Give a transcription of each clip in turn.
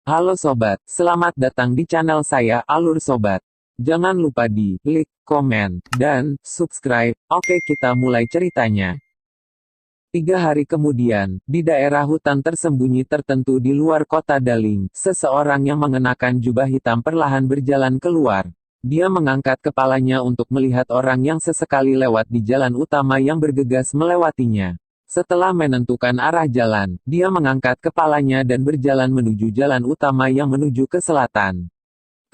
Halo sobat, selamat datang di channel saya Alur Sobat. Jangan lupa di like, komen, dan subscribe. Oke, kita mulai ceritanya. 3 hari kemudian, di daerah hutan tersembunyi tertentu di luar kota Daling, seseorang yang mengenakan jubah hitam perlahan berjalan keluar. Dia mengangkat kepalanya untuk melihat orang yang sesekali lewat di jalan utama yang bergegas melewatinya. Setelah menentukan arah jalan, dia mengangkat kepalanya dan berjalan menuju jalan utama yang menuju ke selatan.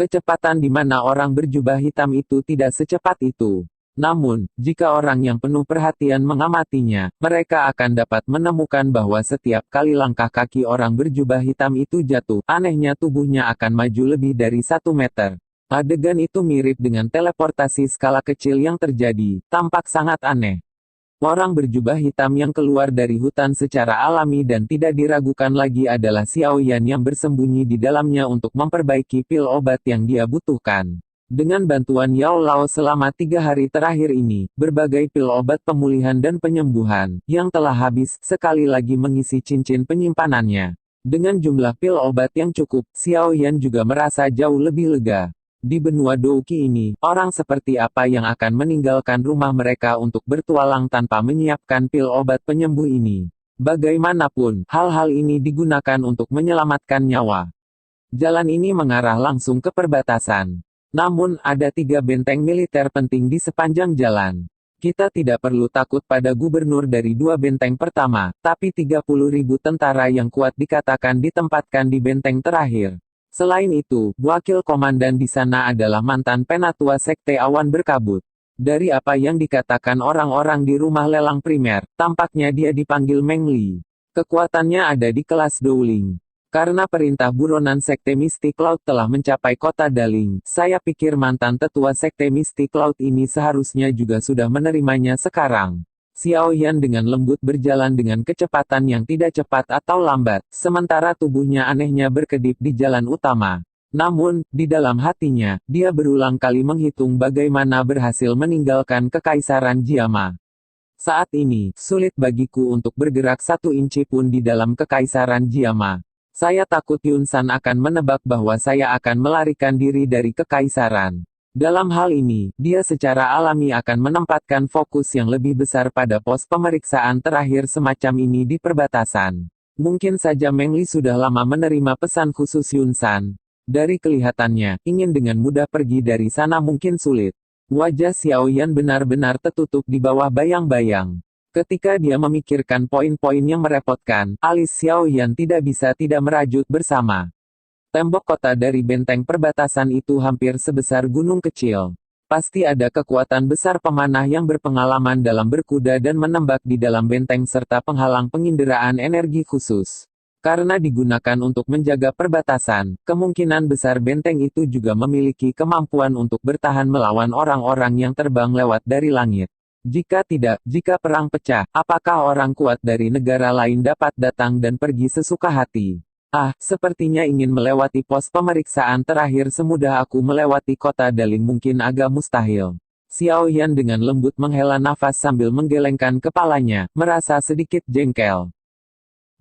Kecepatan di mana orang berjubah hitam itu tidak secepat itu. Namun, jika orang yang penuh perhatian mengamatinya, mereka akan dapat menemukan bahwa setiap kali langkah kaki orang berjubah hitam itu jatuh, anehnya tubuhnya akan maju lebih dari 1 meter. Adegan itu mirip dengan teleportasi skala kecil yang terjadi, tampak sangat aneh. Orang berjubah hitam yang keluar dari hutan secara alami dan tidak diragukan lagi adalah Xiao Yan yang bersembunyi di dalamnya untuk memperbaiki pil obat yang dia butuhkan. Dengan bantuan Yao Lao selama 3 hari terakhir ini, berbagai pil obat pemulihan dan penyembuhan, yang telah habis, sekali lagi mengisi cincin penyimpanannya. Dengan jumlah pil obat yang cukup, Xiao Yan juga merasa jauh lebih lega. Di benua Douqi ini, orang seperti apa yang akan meninggalkan rumah mereka untuk bertualang tanpa menyiapkan pil obat penyembuh ini? Bagaimanapun, hal-hal ini digunakan untuk menyelamatkan nyawa. Jalan ini mengarah langsung ke perbatasan. Namun, ada 3 benteng militer penting di sepanjang jalan. Kita tidak perlu takut pada gubernur dari 2 benteng pertama, tapi 30.000 tentara yang kuat dikatakan ditempatkan di benteng terakhir. Selain itu, wakil komandan di sana adalah mantan penatua Sekte Awan Berkabut. Dari apa yang dikatakan orang-orang di rumah lelang primer, tampaknya dia dipanggil Meng Li. Kekuatannya ada di kelas Douling. Karena perintah buronan Sekte Misty Cloud telah mencapai kota Daling, saya pikir mantan tetua Sekte Misty Cloud ini seharusnya juga sudah menerimanya sekarang. Xiao Yan dengan lembut berjalan dengan kecepatan yang tidak cepat atau lambat, sementara tubuhnya anehnya berkedip di jalan utama. Namun, di dalam hatinya, dia berulang kali menghitung bagaimana berhasil meninggalkan kekaisaran Jiama. Saat ini, sulit bagiku untuk bergerak 1 inci pun di dalam kekaisaran Jiama. Saya takut Yun San akan menebak bahwa saya akan melarikan diri dari kekaisaran. Dalam hal ini, dia secara alami akan menempatkan fokus yang lebih besar pada pos pemeriksaan terakhir semacam ini di perbatasan. Mungkin saja Meng Li sudah lama menerima pesan khusus Yun San. Dari kelihatannya, ingin dengan mudah pergi dari sana mungkin sulit. Wajah Xiao Yan benar-benar tertutup di bawah bayang-bayang. Ketika dia memikirkan poin-poin yang merepotkan, alis Xiao Yan tidak bisa tidak merajut bersama. Tembok kota dari benteng perbatasan itu hampir sebesar gunung kecil. Pasti ada kekuatan besar pemanah yang berpengalaman dalam berkuda dan menembak di dalam benteng serta penghalang penginderaan energi khusus. Karena digunakan untuk menjaga perbatasan, kemungkinan besar benteng itu juga memiliki kemampuan untuk bertahan melawan orang-orang yang terbang lewat dari langit. Jika tidak, jika perang pecah, apakah orang kuat dari negara lain dapat datang dan pergi sesuka hati? Sepertinya ingin melewati pos pemeriksaan terakhir semudah aku melewati kota Daling mungkin agak mustahil. Xiao Yan dengan lembut menghela nafas sambil menggelengkan kepalanya, merasa sedikit jengkel.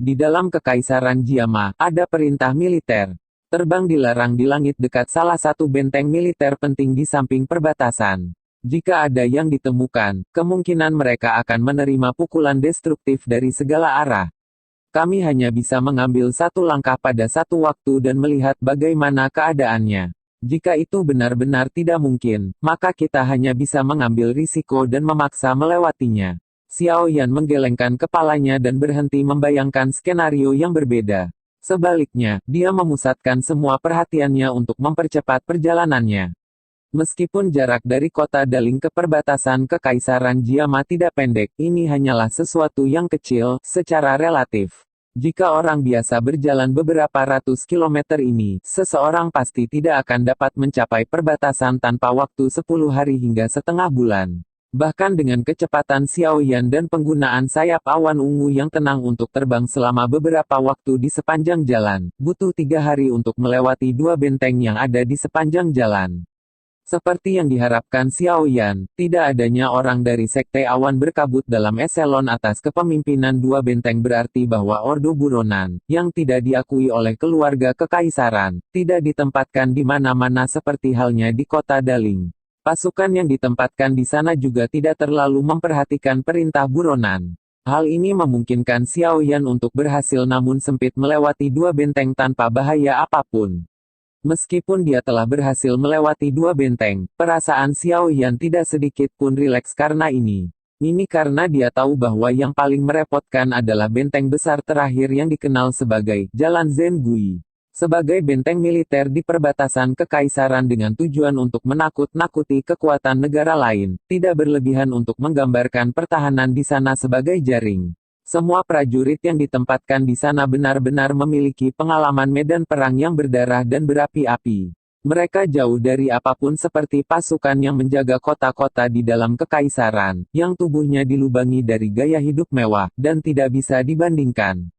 Di dalam kekaisaran Jiama, ada perintah militer. Terbang dilarang di langit dekat salah satu benteng militer penting di samping perbatasan. Jika ada yang ditemukan, kemungkinan mereka akan menerima pukulan destruktif dari segala arah. Kami hanya bisa mengambil 1 langkah pada 1 waktu dan melihat bagaimana keadaannya. Jika itu benar-benar tidak mungkin, maka kita hanya bisa mengambil risiko dan memaksa melewatinya. Xiao Yan menggelengkan kepalanya dan berhenti membayangkan skenario yang berbeda. Sebaliknya, dia memusatkan semua perhatiannya untuk mempercepat perjalanannya. Meskipun jarak dari kota Daling ke perbatasan kekaisaran Jiama tidak pendek, ini hanyalah sesuatu yang kecil, secara relatif. Jika orang biasa berjalan beberapa ratus kilometer ini, seseorang pasti tidak akan dapat mencapai perbatasan tanpa waktu 10 hari hingga setengah bulan. Bahkan dengan kecepatan Xiao Yan dan penggunaan sayap awan ungu yang tenang untuk terbang selama beberapa waktu di sepanjang jalan, butuh 3 hari untuk melewati 2 benteng yang ada di sepanjang jalan. Seperti yang diharapkan Xiao Yan, tidak adanya orang dari Sekte Awan Berkabut dalam eselon atas kepemimpinan dua benteng berarti bahwa Ordo Buronan, yang tidak diakui oleh keluarga kekaisaran, tidak ditempatkan di mana-mana seperti halnya di kota Daling. Pasukan yang ditempatkan di sana juga tidak terlalu memperhatikan perintah buronan. Hal ini memungkinkan Xiao Yan untuk berhasil namun sempit melewati dua benteng tanpa bahaya apapun. Meskipun dia telah berhasil melewati dua benteng, perasaan Xiao Yan tidak sedikit pun rileks karena ini. Ini karena dia tahu bahwa yang paling merepotkan adalah benteng besar terakhir yang dikenal sebagai Jalan Zengui. Sebagai benteng militer di perbatasan kekaisaran dengan tujuan untuk menakut-nakuti kekuatan negara lain, tidak berlebihan untuk menggambarkan pertahanan di sana sebagai jaring. Semua prajurit yang ditempatkan di sana benar-benar memiliki pengalaman medan perang yang berdarah dan berapi-api. Mereka jauh dari apapun seperti pasukan yang menjaga kota-kota di dalam kekaisaran, yang tubuhnya dilubangi dari gaya hidup mewah, dan tidak bisa dibandingkan.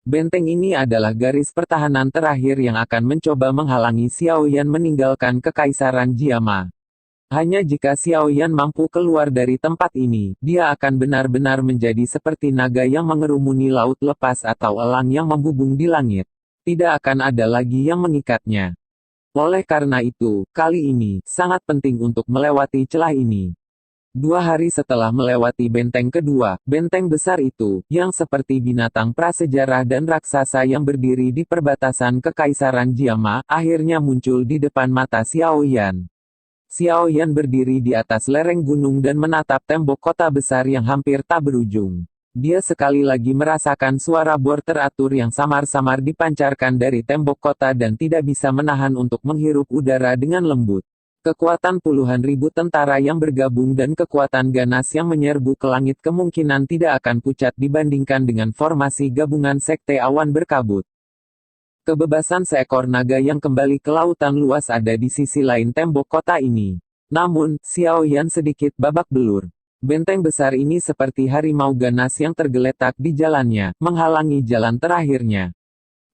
Benteng ini adalah garis pertahanan terakhir yang akan mencoba menghalangi Xiao Yan meninggalkan kekaisaran Jiama. Hanya jika Xiao Yan mampu keluar dari tempat ini, dia akan benar-benar menjadi seperti naga yang mengerumuni laut lepas atau elang yang membubung di langit. Tidak akan ada lagi yang mengikatnya. Oleh karena itu, kali ini, sangat penting untuk melewati celah ini. 2 hari setelah melewati benteng kedua, benteng besar itu, yang seperti binatang prasejarah dan raksasa yang berdiri di perbatasan kekaisaran Jiama, akhirnya muncul di depan mata Xiao Yan. Xiao Yan berdiri di atas lereng gunung dan menatap tembok kota besar yang hampir tak berujung. Dia sekali lagi merasakan suara bor teratur yang samar-samar dipancarkan dari tembok kota dan tidak bisa menahan untuk menghirup udara dengan lembut. Kekuatan puluhan ribu tentara yang bergabung dan kekuatan ganas yang menyerbu ke langit kemungkinan tidak akan pucat dibandingkan dengan formasi gabungan Sekte Awan Berkabut. Kebebasan seekor naga yang kembali ke lautan luas ada di sisi lain tembok kota ini. Namun, Xiao Yan sedikit babak belur. Benteng besar ini seperti harimau ganas yang tergeletak di jalannya, menghalangi jalan terakhirnya.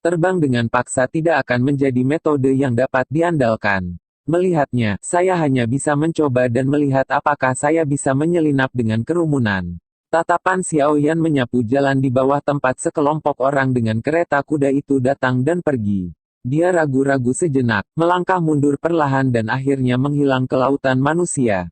Terbang dengan paksa tidak akan menjadi metode yang dapat diandalkan. Melihatnya, saya hanya bisa mencoba dan melihat apakah saya bisa menyelinap dengan kerumunan. Tatapan Xiao Yan menyapu jalan di bawah tempat sekelompok orang dengan kereta kuda itu datang dan pergi. Dia ragu-ragu sejenak, melangkah mundur perlahan dan akhirnya menghilang ke lautan manusia.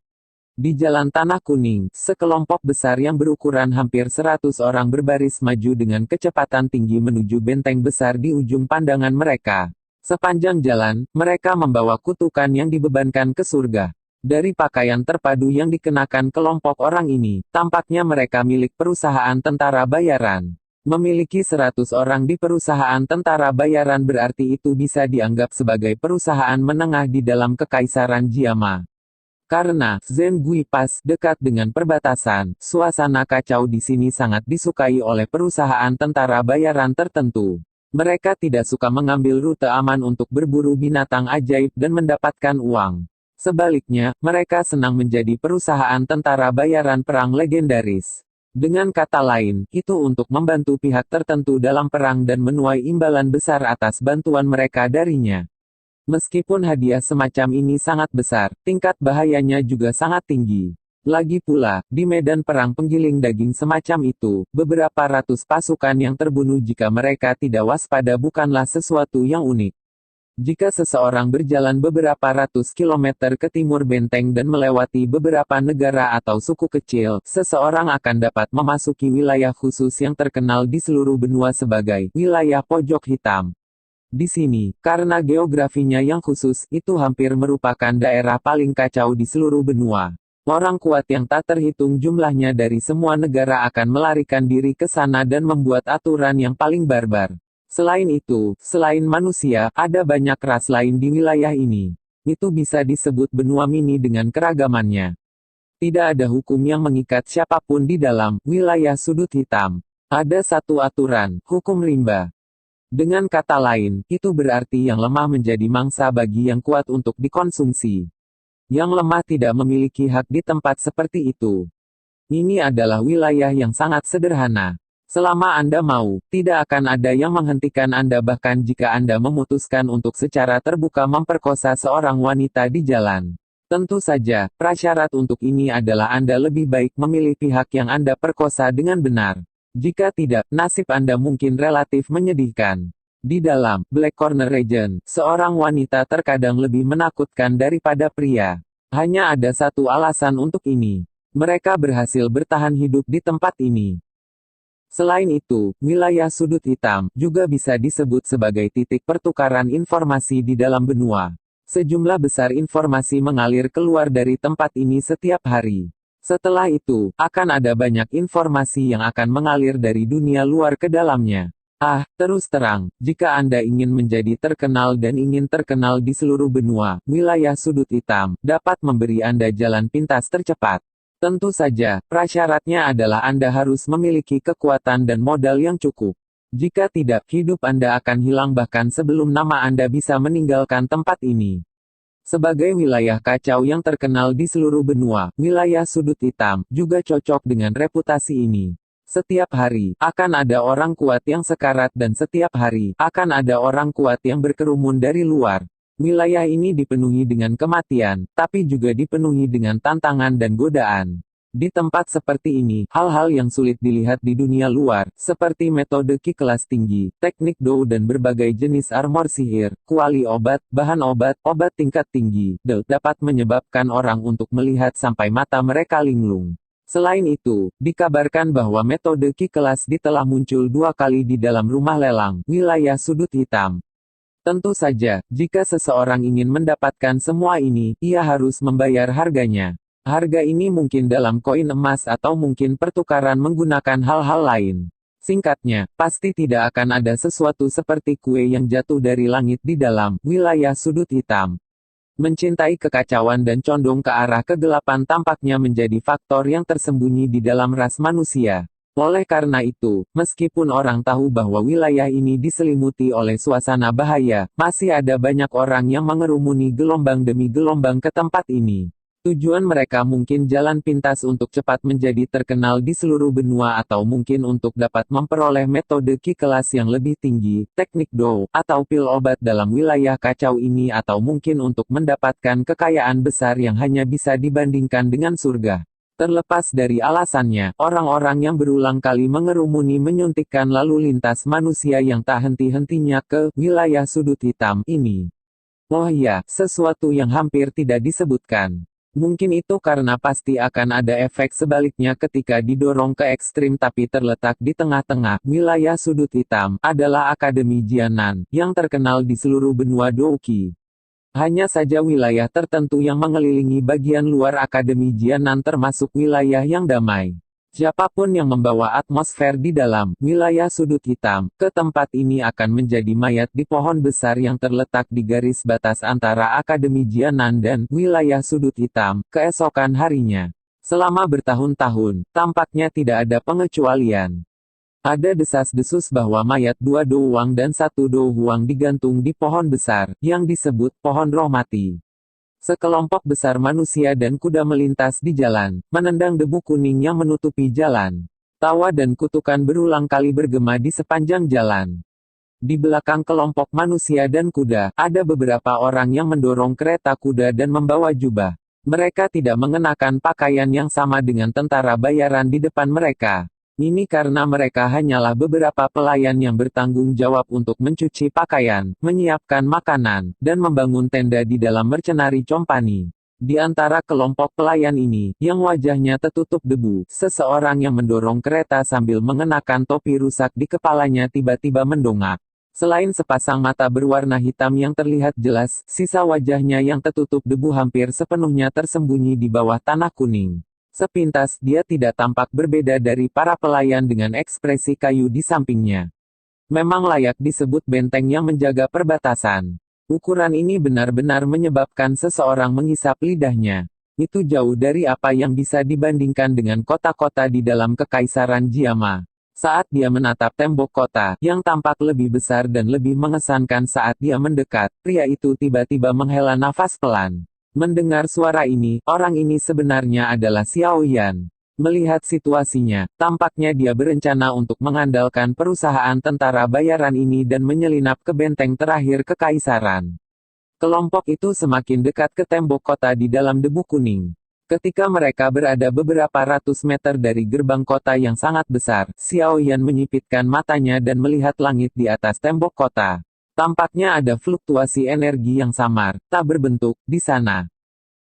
Di jalan tanah kuning, sekelompok besar yang berukuran hampir 100 orang berbaris maju dengan kecepatan tinggi menuju benteng besar di ujung pandangan mereka. Sepanjang jalan, mereka membawa kutukan yang dibebankan ke surga. Dari pakaian terpadu yang dikenakan kelompok orang ini, tampaknya mereka milik perusahaan tentara bayaran. Memiliki 100 orang di perusahaan tentara bayaran berarti itu bisa dianggap sebagai perusahaan menengah di dalam kekaisaran Jiama. Karena Zengui pas dekat dengan perbatasan, suasana kacau di sini sangat disukai oleh perusahaan tentara bayaran tertentu. Mereka tidak suka mengambil rute aman untuk berburu binatang ajaib dan mendapatkan uang. Sebaliknya, mereka senang menjadi perusahaan tentara bayaran perang legendaris. Dengan kata lain, itu untuk membantu pihak tertentu dalam perang dan menuai imbalan besar atas bantuan mereka darinya. Meskipun hadiah semacam ini sangat besar, tingkat bahayanya juga sangat tinggi. Lagi pula, di medan perang penggiling daging semacam itu, beberapa ratus pasukan yang terbunuh jika mereka tidak waspada bukanlah sesuatu yang unik. Jika seseorang berjalan beberapa ratus kilometer ke timur benteng dan melewati beberapa negara atau suku kecil, seseorang akan dapat memasuki wilayah khusus yang terkenal di seluruh benua sebagai wilayah pojok hitam. Di sini, karena geografinya yang khusus, itu hampir merupakan daerah paling kacau di seluruh benua. Orang kuat yang tak terhitung jumlahnya dari semua negara akan melarikan diri ke sana dan membuat aturan yang paling barbar. Selain itu, selain manusia, ada banyak ras lain di wilayah ini. Itu bisa disebut benua mini dengan keragamannya. Tidak ada hukum yang mengikat siapapun di dalam wilayah sudut hitam. Ada satu aturan, hukum rimba. Dengan kata lain, itu berarti yang lemah menjadi mangsa bagi yang kuat untuk dikonsumsi. Yang lemah tidak memiliki hak di tempat seperti itu. Ini adalah wilayah yang sangat sederhana. Selama Anda mau, tidak akan ada yang menghentikan Anda bahkan jika Anda memutuskan untuk secara terbuka memperkosa seorang wanita di jalan. Tentu saja, prasyarat untuk ini adalah Anda lebih baik memilih pihak yang Anda perkosa dengan benar. Jika tidak, nasib Anda mungkin relatif menyedihkan. Di dalam Black Corner Region, seorang wanita terkadang lebih menakutkan daripada pria. Hanya ada satu alasan untuk ini. Mereka berhasil bertahan hidup di tempat ini. Selain itu, wilayah sudut hitam juga bisa disebut sebagai titik pertukaran informasi di dalam benua. Sejumlah besar informasi mengalir keluar dari tempat ini setiap hari. Setelah itu, akan ada banyak informasi yang akan mengalir dari dunia luar ke dalamnya. Terus terang, jika Anda ingin menjadi terkenal dan ingin terkenal di seluruh benua, wilayah sudut hitam dapat memberi Anda jalan pintas tercepat. Tentu saja, prasyaratnya adalah Anda harus memiliki kekuatan dan modal yang cukup. Jika tidak, hidup Anda akan hilang bahkan sebelum nama Anda bisa meninggalkan tempat ini. Sebagai wilayah kacau yang terkenal di seluruh benua, wilayah sudut hitam juga cocok dengan reputasi ini. Setiap hari, akan ada orang kuat yang sekarat dan setiap hari, akan ada orang kuat yang berkerumun dari luar. Wilayah ini dipenuhi dengan kematian, tapi juga dipenuhi dengan tantangan dan godaan. Di tempat seperti ini, hal-hal yang sulit dilihat di dunia luar, seperti metode ki kelas tinggi, teknik dou dan berbagai jenis armor sihir, kuali obat, bahan obat, obat tingkat tinggi, dapat menyebabkan orang untuk melihat sampai mata mereka linglung. Selain itu, dikabarkan bahwa metode ki kelas telah muncul 2 kali di dalam rumah lelang, wilayah sudut hitam. Tentu saja, jika seseorang ingin mendapatkan semua ini, ia harus membayar harganya. Harga ini mungkin dalam koin emas atau mungkin pertukaran menggunakan hal-hal lain. Singkatnya, pasti tidak akan ada sesuatu seperti kue yang jatuh dari langit di dalam wilayah sudut hitam. Mencintai kekacauan dan condong ke arah kegelapan tampaknya menjadi faktor yang tersembunyi di dalam ras manusia. Oleh karena itu, meskipun orang tahu bahwa wilayah ini diselimuti oleh suasana bahaya, masih ada banyak orang yang mengerumuni gelombang demi gelombang ke tempat ini. Tujuan mereka mungkin jalan pintas untuk cepat menjadi terkenal di seluruh benua atau mungkin untuk dapat memperoleh metode ki kelas yang lebih tinggi, teknik dou, atau pil obat dalam wilayah kacau ini atau mungkin untuk mendapatkan kekayaan besar yang hanya bisa dibandingkan dengan surga. Terlepas dari alasannya, orang-orang yang berulang kali mengerumuni menyuntikkan lalu lintas manusia yang tak henti-hentinya ke wilayah sudut hitam ini. Oh iya, sesuatu yang hampir tidak disebutkan. Mungkin itu karena pasti akan ada efek sebaliknya ketika didorong ke ekstrim tapi terletak di tengah-tengah. Wilayah sudut hitam adalah Akademi Jianan, yang terkenal di seluruh benua Douqi. Hanya saja wilayah tertentu yang mengelilingi bagian luar Akademi Jianan termasuk wilayah yang damai. Siapapun yang membawa atmosfer di dalam wilayah sudut hitam ke tempat ini akan menjadi mayat di pohon besar yang terletak di garis batas antara Akademi Jianan dan wilayah sudut hitam keesokan harinya. Selama bertahun-tahun, tampaknya tidak ada pengecualian. Ada desas-desus bahwa mayat 2 douang dan 1 douhuang digantung di pohon besar, yang disebut pohon roh mati. Sekelompok besar manusia dan kuda melintas di jalan, menendang debu kuning yang menutupi jalan. Tawa dan kutukan berulang kali bergema di sepanjang jalan. Di belakang kelompok manusia dan kuda, ada beberapa orang yang mendorong kereta kuda dan membawa jubah. Mereka tidak mengenakan pakaian yang sama dengan tentara bayaran di depan mereka. Ini karena mereka hanyalah beberapa pelayan yang bertanggung jawab untuk mencuci pakaian, menyiapkan makanan, dan membangun tenda di dalam mercenari company. Di antara kelompok pelayan ini, yang wajahnya tertutup debu, seseorang yang mendorong kereta sambil mengenakan topi rusak di kepalanya tiba-tiba mendongak. Selain sepasang mata berwarna hitam yang terlihat jelas, sisa wajahnya yang tertutup debu hampir sepenuhnya tersembunyi di bawah tanah kuning. Sepintas dia tidak tampak berbeda dari para pelayan dengan ekspresi kayu di sampingnya. Memang layak disebut benteng yang menjaga perbatasan. Ukuran ini benar-benar menyebabkan seseorang mengisap lidahnya. Itu jauh dari apa yang bisa dibandingkan dengan kota-kota di dalam Kekaisaran Jiama. Saat dia menatap tembok kota, yang tampak lebih besar dan lebih mengesankan saat dia mendekat, pria itu tiba-tiba menghela nafas pelan. Mendengar suara ini, orang ini sebenarnya adalah Xiao Yan. Melihat situasinya, tampaknya dia berencana untuk mengandalkan perusahaan tentara bayaran ini dan menyelinap ke benteng terakhir kekaisaran. Kelompok itu semakin dekat ke tembok kota di dalam debu kuning. Ketika mereka berada beberapa ratus meter dari gerbang kota yang sangat besar, Xiao Yan menyipitkan matanya dan melihat langit di atas tembok kota. Tampaknya ada fluktuasi energi yang samar, tak berbentuk, di sana.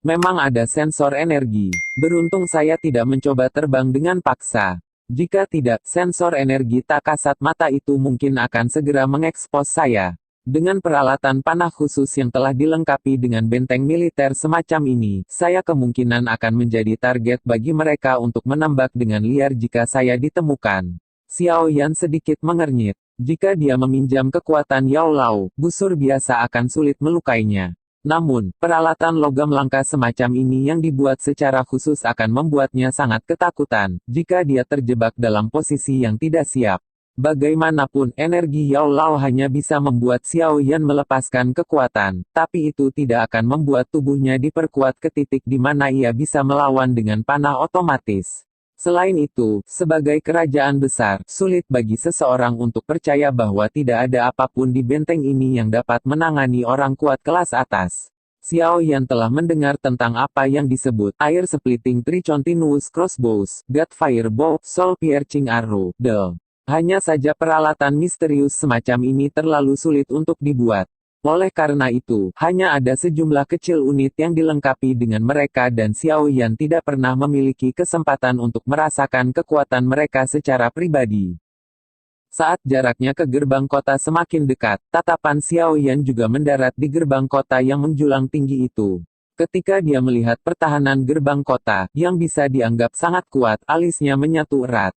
Memang ada sensor energi. Beruntung saya tidak mencoba terbang dengan paksa. Jika tidak, sensor energi tak kasat mata itu mungkin akan segera mengekspos saya. Dengan peralatan panah khusus yang telah dilengkapi dengan benteng militer semacam ini, saya kemungkinan akan menjadi target bagi mereka untuk menembak dengan liar jika saya ditemukan. Xiao Yan sedikit mengernyit. Jika dia meminjam kekuatan Yao Lao, busur biasa akan sulit melukainya. Namun, peralatan logam langka semacam ini yang dibuat secara khusus akan membuatnya sangat ketakutan, jika dia terjebak dalam posisi yang tidak siap. Bagaimanapun, energi Yao Lao hanya bisa membuat Xiao Yan melepaskan kekuatan, tapi itu tidak akan membuat tubuhnya diperkuat ke titik di mana ia bisa melawan dengan panah otomatis. Selain itu, sebagai kerajaan besar, sulit bagi seseorang untuk percaya bahwa tidak ada apapun di benteng ini yang dapat menangani orang kuat kelas atas. Xiao Yan telah mendengar tentang apa yang disebut Air Splitting Tricontinous Crossbows, God Firebow, Soul Piercing Arrow, DEL. Hanya saja peralatan misterius semacam ini terlalu sulit untuk dibuat. Oleh karena itu, hanya ada sejumlah kecil unit yang dilengkapi dengan mereka dan Xiao Yan tidak pernah memiliki kesempatan untuk merasakan kekuatan mereka secara pribadi. Saat jaraknya ke gerbang kota semakin dekat, tatapan Xiao Yan juga mendarat di gerbang kota yang menjulang tinggi itu. Ketika dia melihat pertahanan gerbang kota, yang bisa dianggap sangat kuat, alisnya menyatu erat.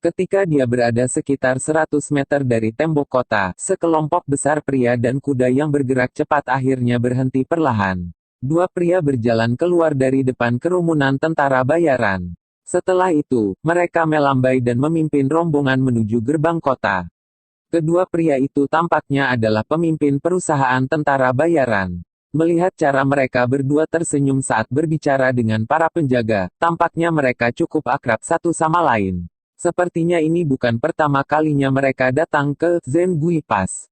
Ketika dia berada sekitar 100 meter dari tembok kota, sekelompok besar pria dan kuda yang bergerak cepat akhirnya berhenti perlahan. Dua pria berjalan keluar dari depan kerumunan tentara bayaran. Setelah itu, mereka melambai dan memimpin rombongan menuju gerbang kota. Kedua pria itu tampaknya adalah pemimpin perusahaan tentara bayaran. Melihat cara mereka berdua tersenyum saat berbicara dengan para penjaga, tampaknya mereka cukup akrab satu sama lain. Sepertinya ini bukan pertama kalinya mereka datang ke Zengui Pass.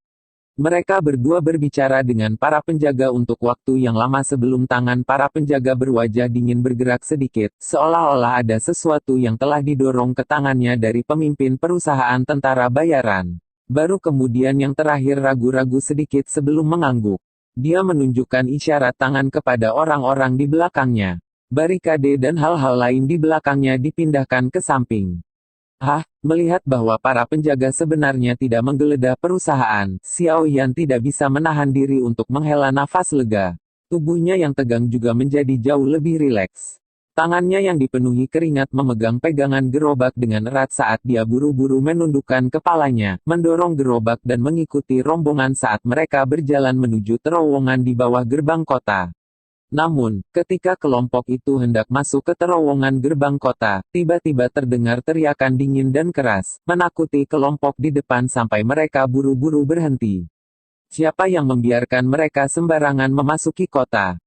Mereka berdua berbicara dengan para penjaga untuk waktu yang lama sebelum tangan para penjaga berwajah dingin bergerak sedikit, seolah-olah ada sesuatu yang telah didorong ke tangannya dari pemimpin perusahaan tentara bayaran. Baru kemudian yang terakhir ragu-ragu sedikit sebelum mengangguk. Dia menunjukkan isyarat tangan kepada orang-orang di belakangnya. Barikade dan hal-hal lain di belakangnya dipindahkan ke samping. Melihat bahwa para penjaga sebenarnya tidak menggeledah perusahaan, Xiao Yan tidak bisa menahan diri untuk menghela nafas lega. Tubuhnya yang tegang juga menjadi jauh lebih rileks. Tangannya yang dipenuhi keringat memegang pegangan gerobak dengan erat saat dia buru-buru menundukkan kepalanya, mendorong gerobak dan mengikuti rombongan saat mereka berjalan menuju terowongan di bawah gerbang kota. Namun, ketika kelompok itu hendak masuk ke terowongan gerbang kota, tiba-tiba terdengar teriakan dingin dan keras, menakuti kelompok di depan sampai mereka buru-buru berhenti. Siapa yang membiarkan mereka sembarangan memasuki kota?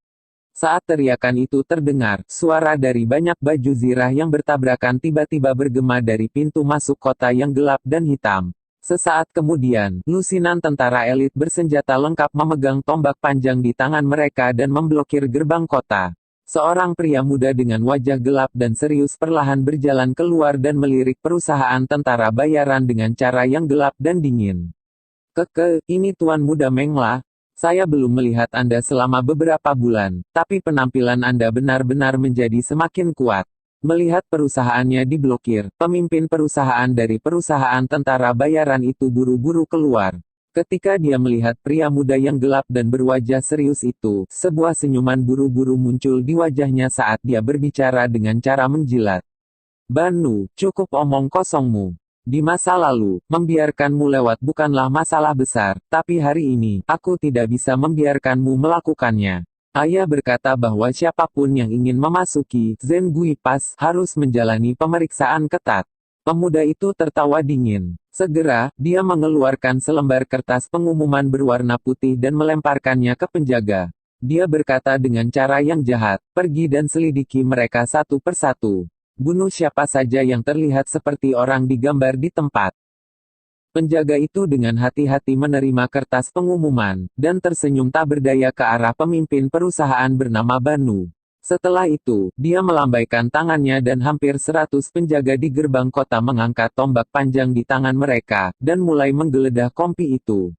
Saat teriakan itu terdengar, suara dari banyak baju zirah yang bertabrakan tiba-tiba bergema dari pintu masuk kota yang gelap dan hitam. Sesaat kemudian, lusinan tentara elit bersenjata lengkap memegang tombak panjang di tangan mereka dan memblokir gerbang kota. Seorang pria muda dengan wajah gelap dan serius perlahan berjalan keluar dan melirik perusahaan tentara bayaran dengan cara yang gelap dan dingin. Ini Tuan Muda Mengla. Saya belum melihat Anda selama beberapa bulan, tapi penampilan Anda benar-benar menjadi semakin kuat. Melihat perusahaannya diblokir, pemimpin perusahaan dari perusahaan tentara bayaran itu buru-buru keluar. Ketika dia melihat pria muda yang gelap dan berwajah serius itu, sebuah senyuman buru-buru muncul di wajahnya saat dia berbicara dengan cara menjilat. Banu, cukup omong kosongmu. Di masa lalu, membiarkanmu lewat bukanlah masalah besar, tapi hari ini, aku tidak bisa membiarkanmu melakukannya. Ayah berkata bahwa siapapun yang ingin memasuki Zengui Pass harus menjalani pemeriksaan ketat. Pemuda itu tertawa dingin. Segera, dia mengeluarkan selembar kertas pengumuman berwarna putih dan melemparkannya ke penjaga. Dia berkata dengan cara yang jahat, pergi dan selidiki mereka satu persatu. Bunuh siapa saja yang terlihat seperti orang di gambar di tempat. Penjaga itu dengan hati-hati menerima kertas pengumuman, dan tersenyum tak berdaya ke arah pemimpin perusahaan bernama Banu. Setelah itu, dia melambaikan tangannya dan hampir 100 penjaga di gerbang kota mengangkat tombak panjang di tangan mereka, dan mulai menggeledah kompi itu.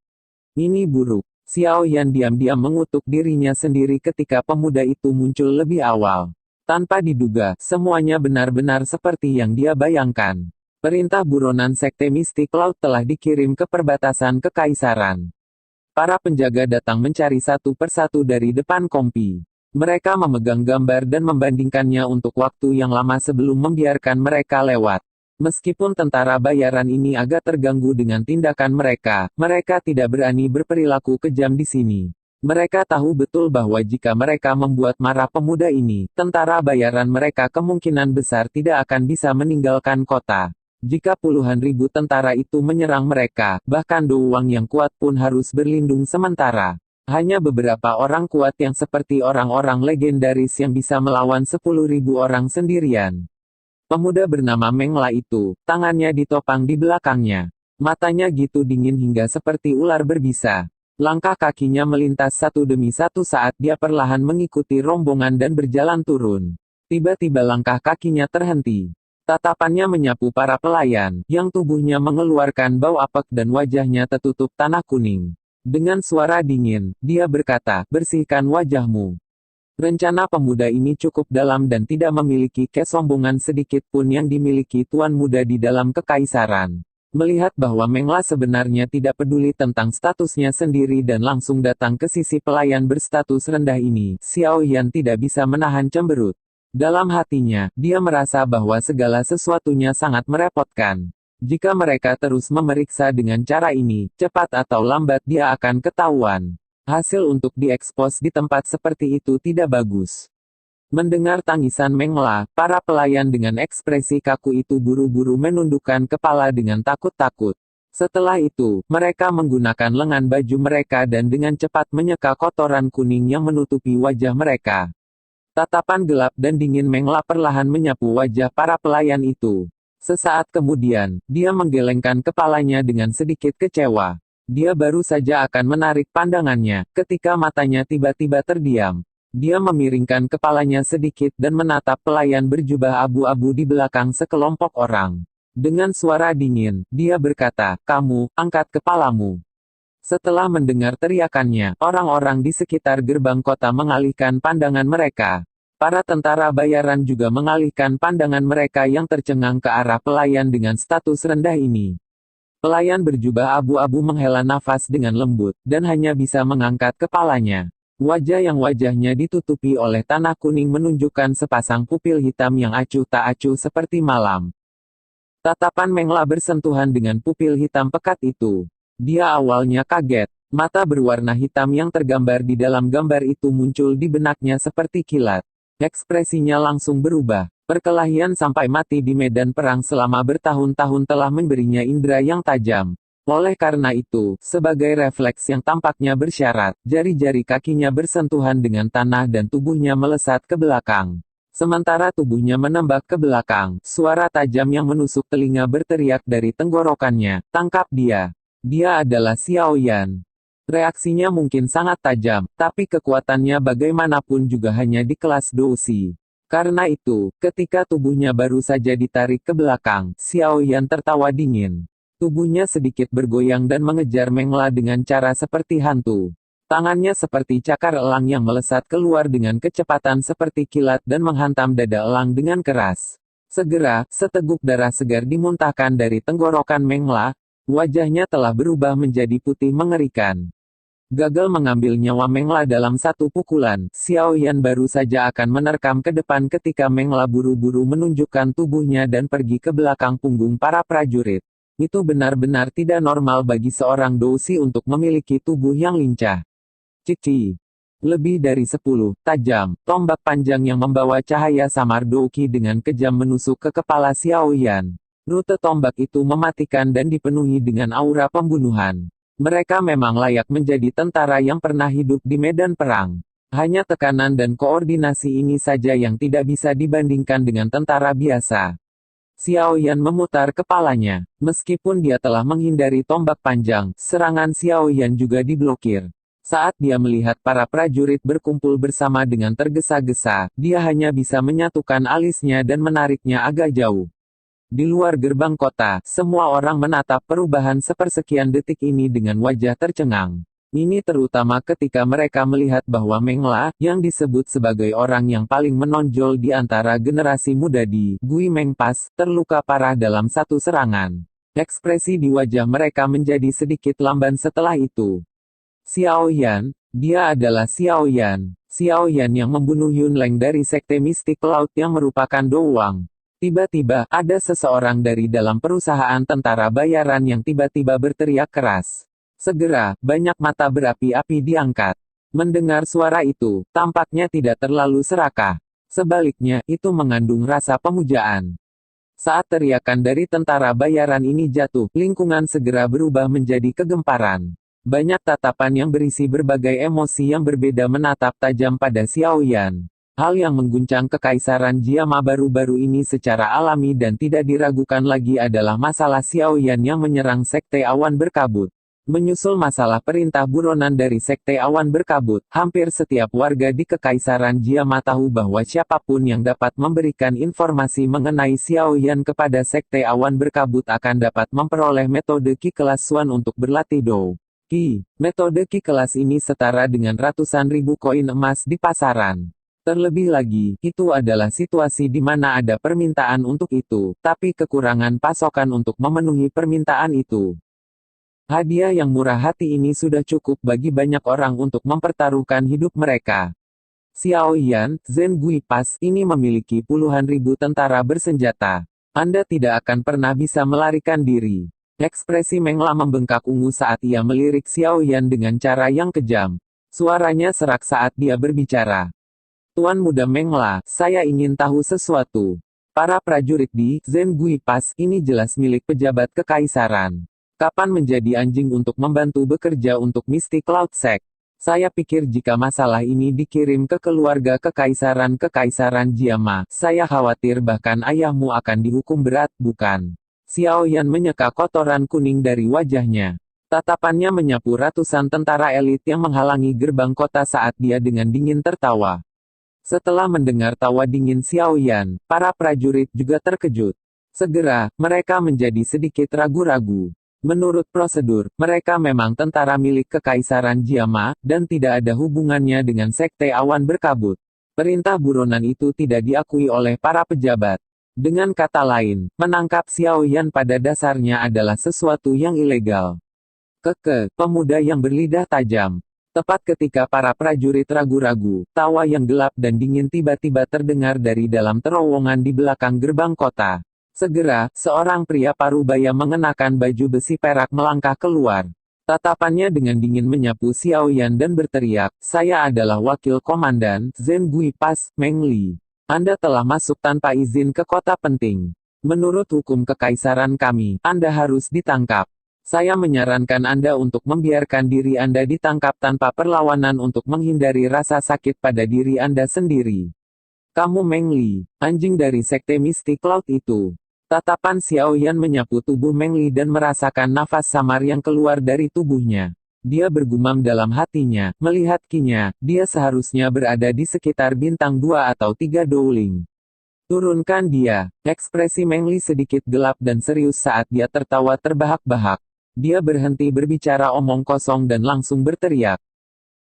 Ini buruk. Xiao Yan diam-diam mengutuk dirinya sendiri ketika pemuda itu muncul lebih awal. Tanpa diduga, semuanya benar-benar seperti yang dia bayangkan. Perintah buronan sekte mistik laut telah dikirim ke perbatasan kekaisaran. Para penjaga datang mencari satu persatu dari depan kompi. Mereka memegang gambar dan membandingkannya untuk waktu yang lama sebelum membiarkan mereka lewat. Meskipun tentara bayaran ini agak terganggu dengan tindakan mereka, mereka tidak berani berperilaku kejam di sini. Mereka tahu betul bahwa jika mereka membuat marah pemuda ini, tentara bayaran mereka kemungkinan besar tidak akan bisa meninggalkan kota. Jika puluhan ribu tentara itu menyerang mereka, bahkan Douwang yang kuat pun harus berlindung sementara. Hanya beberapa orang kuat yang seperti orang-orang legendaris yang bisa melawan 10.000 orang sendirian. Pemuda bernama Mengla itu, tangannya ditopang di belakangnya. Matanya gitu dingin hingga seperti ular berbisa. Langkah kakinya melintas satu demi satu saat dia perlahan mengikuti rombongan dan berjalan turun. Tiba-tiba langkah kakinya terhenti. Tatapannya menyapu para pelayan, yang tubuhnya mengeluarkan bau apek dan wajahnya tertutup tanah kuning. Dengan suara dingin, dia berkata, "Bersihkan wajahmu." Rencana pemuda ini cukup dalam dan tidak memiliki kesombongan sedikit pun yang dimiliki tuan muda di dalam kekaisaran. Melihat bahwa Mengla sebenarnya tidak peduli tentang statusnya sendiri dan langsung datang ke sisi pelayan berstatus rendah ini, Xiao Yan tidak bisa menahan cemberut. Dalam hatinya, dia merasa bahwa segala sesuatunya sangat merepotkan. Jika mereka terus memeriksa dengan cara ini, cepat atau lambat dia akan ketahuan. Hasil untuk diekspos di tempat seperti itu tidak bagus. Mendengar tangisan Mengla, para pelayan dengan ekspresi kaku itu buru-buru menundukkan kepala dengan takut-takut. Setelah itu, mereka menggunakan lengan baju mereka dan dengan cepat menyeka kotoran kuning yang menutupi wajah mereka. Tatapan gelap dan dingin Mengla perlahan menyapu wajah para pelayan itu. Sesaat kemudian, dia menggelengkan kepalanya dengan sedikit kecewa. Dia baru saja akan menarik pandangannya, ketika matanya tiba-tiba terdiam. Dia memiringkan kepalanya sedikit dan menatap pelayan berjubah abu-abu di belakang sekelompok orang. Dengan suara dingin, dia berkata, "Kamu, angkat kepalamu." Setelah mendengar teriakannya, orang-orang di sekitar gerbang kota mengalihkan pandangan mereka. Para tentara bayaran juga mengalihkan pandangan mereka yang tercengang ke arah pelayan dengan status rendah ini. Pelayan berjubah abu-abu menghela nafas dengan lembut, dan hanya bisa mengangkat kepalanya. Wajah yang wajahnya ditutupi oleh tanah kuning menunjukkan sepasang pupil hitam yang acuh tak acuh seperti malam. Tatapan Mengla bersentuhan dengan pupil hitam pekat itu. Dia awalnya kaget. Mata berwarna hitam yang tergambar di dalam gambar itu muncul di benaknya seperti kilat. Ekspresinya langsung berubah. Perkelahian sampai mati di medan perang selama bertahun-tahun telah memberinya indera yang tajam. Oleh karena itu, sebagai refleks yang tampaknya bersyarat, jari-jari kakinya bersentuhan dengan tanah dan tubuhnya melesat ke belakang. Sementara tubuhnya menembak ke belakang, suara tajam yang menusuk telinga berteriak dari tenggorokannya, "Tangkap dia! Dia adalah Xiao Yan." Reaksinya mungkin sangat tajam, tapi kekuatannya bagaimanapun juga hanya di kelas Dousi. Karena itu, ketika tubuhnya baru saja ditarik ke belakang, Xiao Yan tertawa dingin. Tubuhnya sedikit bergoyang dan mengejar Mengla dengan cara seperti hantu. Tangannya seperti cakar elang yang melesat keluar dengan kecepatan seperti kilat dan menghantam dada elang dengan keras. Segera, seteguk darah segar dimuntahkan dari tenggorokan Mengla. Wajahnya telah berubah menjadi putih mengerikan. Gagal mengambil nyawa Mengla dalam satu pukulan, Xiao Yan baru saja akan menerkam ke depan ketika Mengla buru-buru menunjukkan tubuhnya dan pergi ke belakang punggung para prajurit. Itu benar-benar tidak normal bagi seorang Dousi untuk memiliki tubuh yang lincah. Cici. Lebih dari 10 tajam, tombak panjang yang membawa cahaya samar Douki dengan kejam menusuk ke kepala Xiao Yan. Rute tombak itu mematikan dan dipenuhi dengan aura pembunuhan. Mereka memang layak menjadi tentara yang pernah hidup di medan perang. Hanya tekanan dan koordinasi ini saja yang tidak bisa dibandingkan dengan tentara biasa. Xiao Yan memutar kepalanya. Meskipun dia telah menghindari tombak panjang, serangan Xiao Yan juga diblokir. Saat dia melihat para prajurit berkumpul bersama dengan tergesa-gesa, dia hanya bisa menyatukan alisnya dan menariknya agak jauh. Di luar gerbang kota, semua orang menatap perubahan sepersekian detik ini dengan wajah tercengang. Ini terutama ketika mereka melihat bahwa Meng La, yang disebut sebagai orang yang paling menonjol di antara generasi muda di Gui Meng Pass, terluka parah dalam satu serangan. Ekspresi di wajah mereka menjadi sedikit lamban setelah itu. Xiao Yan, dia adalah Xiao Yan. Xiao Yan yang membunuh Yun Leng dari Sekte Mistik Laut yang merupakan Do Wang. Tiba-tiba, ada seseorang dari dalam perusahaan tentara bayaran yang tiba-tiba berteriak keras. Segera, banyak mata berapi-api diangkat. Mendengar suara itu, tampaknya tidak terlalu serakah. Sebaliknya, itu mengandung rasa pemujaan. Saat teriakan dari tentara bayaran ini jatuh, lingkungan segera berubah menjadi kegemparan. Banyak tatapan yang berisi berbagai emosi yang berbeda menatap tajam pada Xiao Yan. Hal yang mengguncang kekaisaran Jiama baru-baru ini secara alami dan tidak diragukan lagi adalah masalah Xiao Yan yang menyerang Sekte Awan Berkabut. Menyusul masalah perintah buronan dari Sekte Awan Berkabut, hampir setiap warga di kekaisaran Jiama tahu bahwa siapapun yang dapat memberikan informasi mengenai Xiao Yan kepada Sekte Awan Berkabut akan dapat memperoleh metode Qi kelas Xuan untuk berlatih Do Qi. Metode Qi kelas ini setara dengan ratusan ribu koin emas di pasaran. Terlebih lagi, itu adalah situasi di mana ada permintaan untuk itu, tapi kekurangan pasokan untuk memenuhi permintaan itu. Hadiah yang murah hati ini sudah cukup bagi banyak orang untuk mempertaruhkan hidup mereka. Xiao Yan, Zhen Gui Pass, ini memiliki puluhan ribu tentara bersenjata. Anda tidak akan pernah bisa melarikan diri. Ekspresi Meng La membengkak ungu saat ia melirik Xiao Yan dengan cara yang kejam. Suaranya serak saat dia berbicara. Tuan Muda Meng La, saya ingin tahu sesuatu. Para prajurit di Zhen Gui Pass ini jelas milik pejabat kekaisaran. Kapan menjadi anjing untuk membantu bekerja untuk Mystic Cloud Sect? Saya pikir jika masalah ini dikirim ke keluarga kekaisaran Jiama, saya khawatir bahkan ayahmu akan dihukum berat, bukan? Xiao Yan menyeka kotoran kuning dari wajahnya. Tatapannya menyapu ratusan tentara elit yang menghalangi gerbang kota saat dia dengan dingin tertawa. Setelah mendengar tawa dingin Xiao Yan, para prajurit juga terkejut. Segera, mereka menjadi sedikit ragu-ragu. Menurut prosedur, mereka memang tentara milik kekaisaran Jiama, dan tidak ada hubungannya dengan Sekte Awan Berkabut. Perintah buronan itu tidak diakui oleh para pejabat. Dengan kata lain, menangkap Xiao Yan pada dasarnya adalah sesuatu yang ilegal. Pemuda yang berlidah tajam. Tepat ketika para prajurit ragu-ragu, tawa yang gelap dan dingin tiba-tiba terdengar dari dalam terowongan di belakang gerbang kota. Segera, seorang pria parubaya mengenakan baju besi perak melangkah keluar. Tatapannya dengan dingin menyapu Xiao Yan dan berteriak, "Saya adalah wakil komandan, Zhen Gui Pass, Meng Li. Anda telah masuk tanpa izin ke kota penting. Menurut hukum kekaisaran kami, Anda harus ditangkap. Saya menyarankan Anda untuk membiarkan diri Anda ditangkap tanpa perlawanan untuk menghindari rasa sakit pada diri Anda sendiri. Kamu Meng Li, anjing dari Sekte Mistik Laut itu." Tatapan Xiao Yan menyapu tubuh Meng Li dan merasakan nafas samar yang keluar dari tubuhnya. Dia bergumam dalam hatinya, melihat Qi-nya, dia seharusnya berada di sekitar bintang 2 atau 3 Dowling. Turunkan dia. Ekspresi Meng Li sedikit gelap dan serius saat dia tertawa terbahak-bahak. Dia berhenti berbicara omong kosong dan langsung berteriak.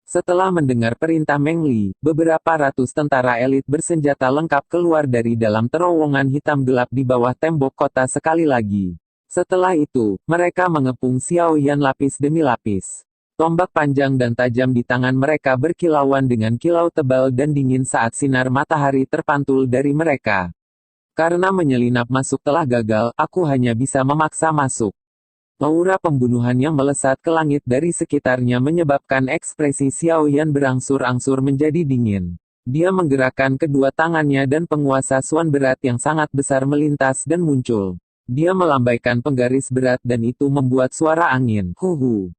Setelah mendengar perintah Meng Li, beberapa ratus tentara elit bersenjata lengkap keluar dari dalam terowongan hitam gelap di bawah tembok kota sekali lagi. Setelah itu, mereka mengepung Xiao Yan lapis demi lapis. Tombak panjang dan tajam di tangan mereka berkilauan dengan kilau tebal dan dingin saat sinar matahari terpantul dari mereka. Karena menyelinap masuk telah gagal, aku hanya bisa memaksa masuk. Aura pembunuhan yang melesat ke langit dari sekitarnya menyebabkan ekspresi Xiao Yan berangsur-angsur menjadi dingin. Dia menggerakkan kedua tangannya dan penguasa Xuan berat yang sangat besar melintas dan muncul. Dia melambaikan penggaris berat dan itu membuat suara angin, "Huhu."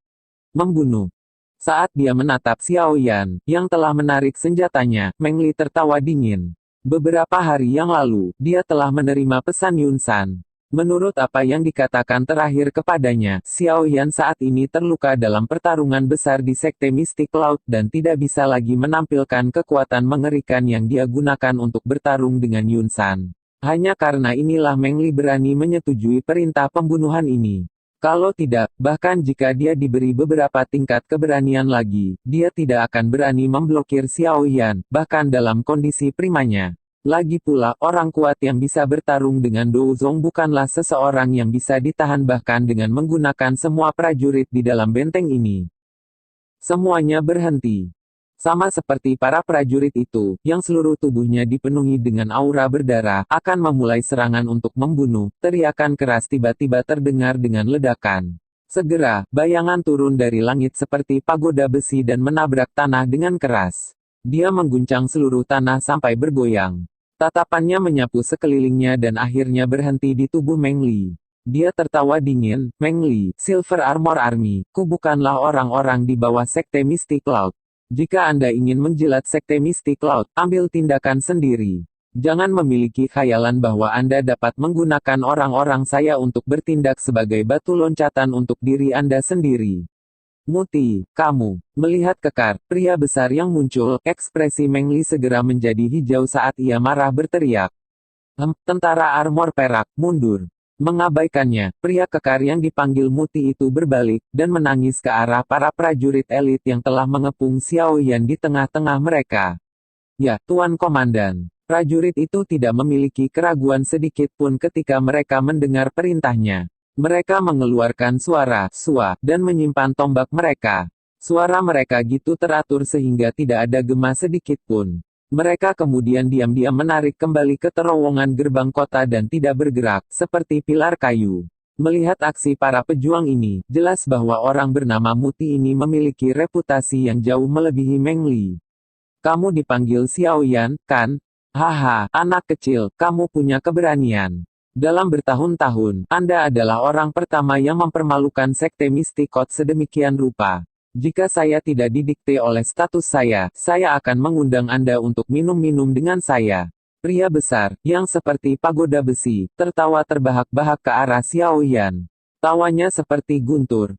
Membunuh. Saat dia menatap Xiao Yan, yang telah menarik senjatanya, Meng Li tertawa dingin. Beberapa hari yang lalu, dia telah menerima pesan Yun San. Menurut apa yang dikatakan terakhir kepadanya, Xiao Yan saat ini terluka dalam pertarungan besar di Sekte Mistik Laut dan tidak bisa lagi menampilkan kekuatan mengerikan yang dia gunakan untuk bertarung dengan Yun San. Hanya karena inilah Meng Li berani menyetujui perintah pembunuhan ini. Kalau tidak, bahkan jika dia diberi beberapa tingkat keberanian lagi, dia tidak akan berani memblokir Xiao Yan, bahkan dalam kondisi primanya. Lagi pula, orang kuat yang bisa bertarung dengan Dou Zong bukanlah seseorang yang bisa ditahan bahkan dengan menggunakan semua prajurit di dalam benteng ini. Semuanya berhenti. Sama seperti para prajurit itu, yang seluruh tubuhnya dipenuhi dengan aura berdarah, akan memulai serangan untuk membunuh. Teriakan keras tiba-tiba terdengar dengan ledakan. Segera, bayangan turun dari langit seperti pagoda besi dan menabrak tanah dengan keras. Dia mengguncang seluruh tanah sampai bergoyang. Tatapannya menyapu sekelilingnya dan akhirnya berhenti di tubuh Meng Li. Dia tertawa dingin, "Meng Li, Silver Armor Army, ku bukanlah orang-orang di bawah Sekte Mistik Laut. Jika Anda ingin menjilat Sekte Mistik Laut, ambil tindakan sendiri. Jangan memiliki khayalan bahwa Anda dapat menggunakan orang-orang saya untuk bertindak sebagai batu loncatan untuk diri Anda sendiri." "Muti, kamu." Melihat kekar, pria besar yang muncul, ekspresi Meng Li segera menjadi hijau saat ia marah berteriak. Tentara armor perak, mundur." Mengabaikannya, pria kekar yang dipanggil Muti itu berbalik, dan menangis ke arah para prajurit elit yang telah mengepung Xiao Yan di tengah-tengah mereka. "Ya, Tuan Komandan." Prajurit itu tidak memiliki keraguan sedikit pun ketika mereka mendengar perintahnya. Mereka mengeluarkan suara, "Sua," dan menyimpan tombak mereka. Suara mereka gitu teratur sehingga tidak ada gema sedikit pun. Mereka kemudian diam-diam menarik kembali ke terowongan gerbang kota dan tidak bergerak, seperti pilar kayu. Melihat aksi para pejuang ini, jelas bahwa orang bernama Muti ini memiliki reputasi yang jauh melebihi Meng Li. "Kamu dipanggil Xiao Yan, kan? Haha, anak kecil, kamu punya keberanian. Dalam bertahun-tahun, Anda adalah orang pertama yang mempermalukan Sekte Mistikot sedemikian rupa. Jika saya tidak didikte oleh status saya akan mengundang Anda untuk minum-minum dengan saya." Pria besar, yang seperti pagoda besi, tertawa terbahak-bahak ke arah Xiao Yan. Tawanya seperti guntur.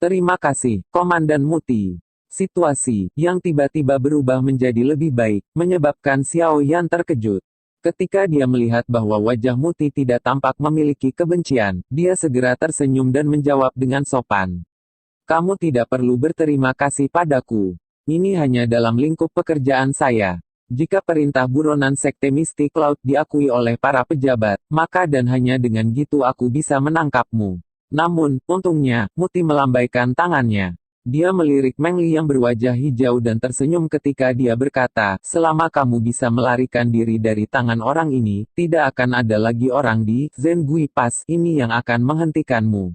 "Terima kasih, Komandan Muti." Situasi, yang tiba-tiba berubah menjadi lebih baik, menyebabkan Xiao Yan terkejut. Ketika dia melihat bahwa wajah Muti tidak tampak memiliki kebencian, dia segera tersenyum dan menjawab dengan sopan. "Kamu tidak perlu berterima kasih padaku. Ini hanya dalam lingkup pekerjaan saya. Jika perintah buronan Sekte Mistik Laut diakui oleh para pejabat, maka dan hanya dengan gitu aku bisa menangkapmu." Namun, untungnya, Muti melambaikan tangannya. Dia melirik Meng Li yang berwajah hijau dan tersenyum ketika dia berkata, "Selama kamu bisa melarikan diri dari tangan orang ini, tidak akan ada lagi orang di Zengui Pass ini yang akan menghentikanmu.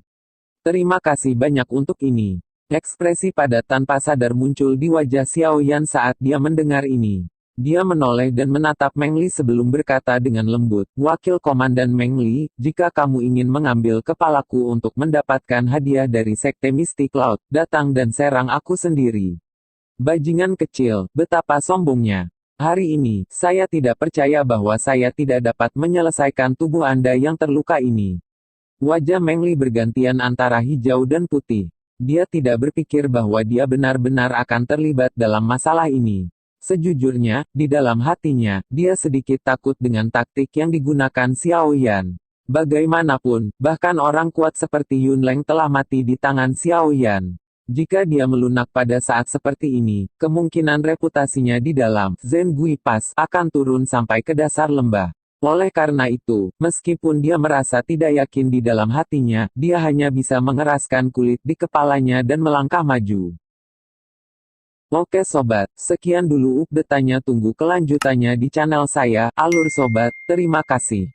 Terima kasih banyak untuk ini." Ekspresi padat tanpa sadar muncul di wajah Xiao Yan saat dia mendengar ini. Dia menoleh dan menatap Meng Li sebelum berkata dengan lembut, "Wakil Komandan Meng Li, jika kamu ingin mengambil kepalaku untuk mendapatkan hadiah dari Sekte Mistik Laut, datang dan serang aku sendiri." Bajingan kecil, betapa sombongnya. "Hari ini, saya tidak percaya bahwa saya tidak dapat menyelesaikan tubuh Anda yang terluka ini." Wajah Meng Li bergantian antara hijau dan putih. Dia tidak berpikir bahwa dia benar-benar akan terlibat dalam masalah ini. Sejujurnya, di dalam hatinya, dia sedikit takut dengan taktik yang digunakan Xiao Yan. Bagaimanapun, bahkan orang kuat seperti Yun Leng telah mati di tangan Xiao Yan. Jika dia melunak pada saat seperti ini, kemungkinan reputasinya di dalam Zengui Pass akan turun sampai ke dasar lembah. Oleh karena itu, meskipun dia merasa tidak yakin di dalam hatinya, dia hanya bisa mengeraskan kulit di kepalanya dan melangkah maju. Oke sobat, sekian dulu update-nya, tunggu kelanjutannya di channel saya, Alur Sobat, terima kasih.